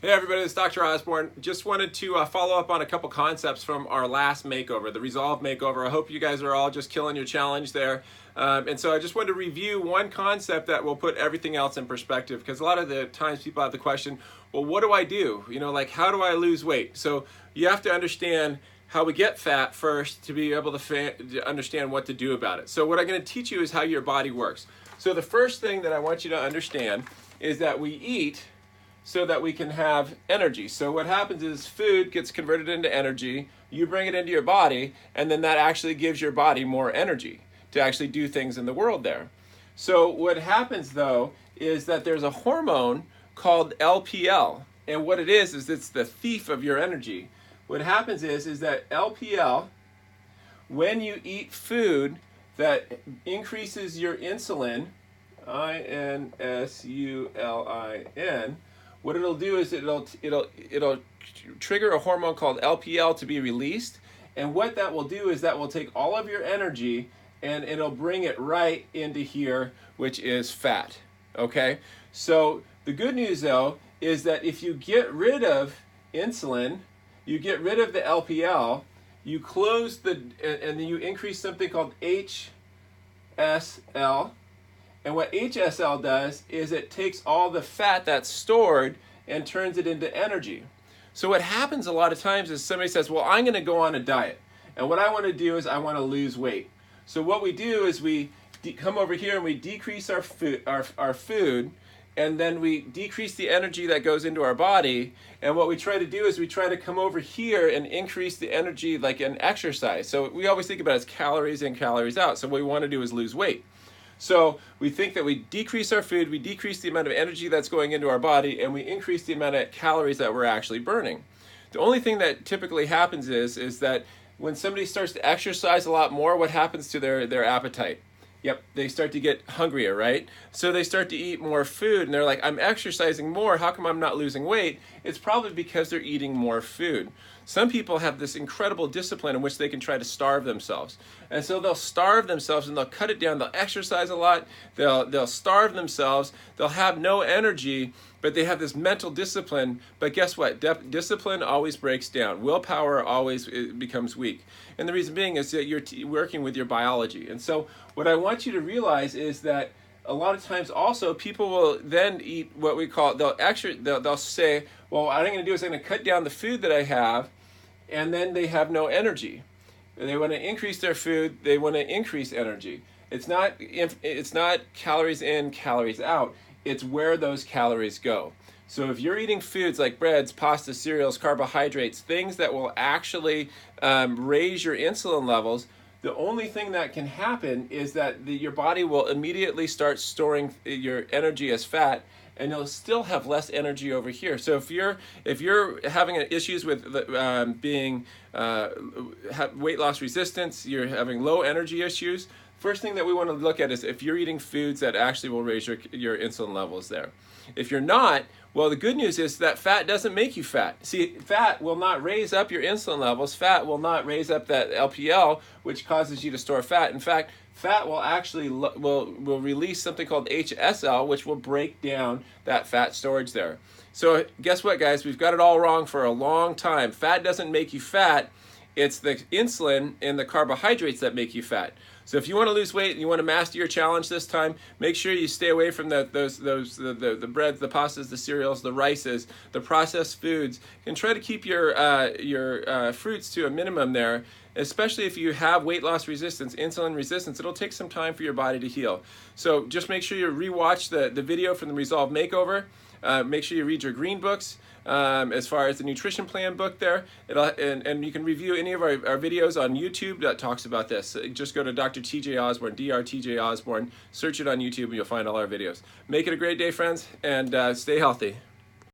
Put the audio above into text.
Hey everybody, it's Dr. Osborne. Just wanted to follow up on a couple concepts from our last makeover, the Resolve makeover. I hope you guys are all just killing your challenge there. And so I just wanted to review one concept that will put everything else in perspective, because a lot of the times people have the question, well, what do I do? You know, like, how do I lose weight? So you have to understand how we get fat first to be able to understand what to do about it. So what I'm going to teach you is how your body works. So the first thing that I want you to understand is that we eat so that we can have energy. So what happens is food gets converted into energy, you bring it into your body, and then that actually gives your body more energy to actually do things in the world there. So what happens though is that there's a hormone called LPL, and what it is it's the thief of your energy. What happens is that LPL, when you eat food that increases your insulin, INSULIN, what it'll do is it'll trigger a hormone called LPL to be released, and what that will do is that will take all of your energy and it'll bring it right into here, which is fat. Okay, so the good news though is that if you get rid of insulin, you get rid of the LPL, you close the and then you increase something called HSL. And what HSL does is it takes all the fat that's stored and turns it into energy. So what happens a lot of times is somebody says, well, I'm going to go on a diet. And what I want to do is I want to lose weight. So what we do is we come over here and we decrease our food, and then we decrease the energy that goes into our body. And what we try to do is we try to come over here and increase the energy like an exercise. So we always think about it as calories in, calories out. So what we want to do is lose weight. So we think that we decrease our food, we decrease the amount of energy that's going into our body, and we increase the amount of calories that we're actually burning. The only thing that typically happens is that when somebody starts to exercise a lot more, what happens to their appetite? Yep, they start to get hungrier, right? So they start to eat more food, and they're like, I'm exercising more, how come I'm not losing weight? It's probably because they're eating more food. Some people have this incredible discipline in which they can try to starve themselves. And so they'll starve themselves and they'll cut it down. They'll exercise a lot. They'll starve themselves. They'll have no energy, but they have this mental discipline. But guess what? Discipline always breaks down. Willpower always becomes weak. And the reason being is that you're working with your biology. And so what I want you to realize is that a lot of times also people will then eat what we call, they'll say, well, what I'm going to do is I'm going to cut down the food that I have, and then they have no energy. They want to increase their food, they want to increase energy. It's not calories in, calories out. It's where those calories go. So if you're eating foods like breads, pasta, cereals, carbohydrates, things that will actually raise your insulin levels, the only thing that can happen is that your body will immediately start storing your energy as fat, and you'll still have less energy over here. So if you're having issues with weight loss resistance, you're having low energy issues, first thing that we want to look at is if you're eating foods that actually will raise your insulin levels there. If you're not, well, the good news is that fat doesn't make you fat. See, fat will not raise up your insulin levels. Fat will not raise up that LPL, which causes you to store fat. In fact, fat will actually will release something called HSL, which will break down that fat storage there. So guess what, guys? We've got it all wrong for a long time. Fat doesn't make you fat. It's the insulin and the carbohydrates that make you fat. So if you want to lose weight and you want to master your challenge this time, make sure you stay away from the breads, the pastas, the cereals, the rices, the processed foods, and try to keep your fruits to a minimum there. Especially if you have weight loss resistance, insulin resistance, it'll take some time for your body to heal. So just make sure you rewatch the video from the Resolve Makeover. Make sure you read your green books as far as the nutrition plan book there. And you can review any of our videos on YouTube that talks about this. Just go to Dr. TJ Osborne, Dr. TJ Osborne, search it on YouTube and you'll find all our videos. Make it a great day, friends, and stay healthy.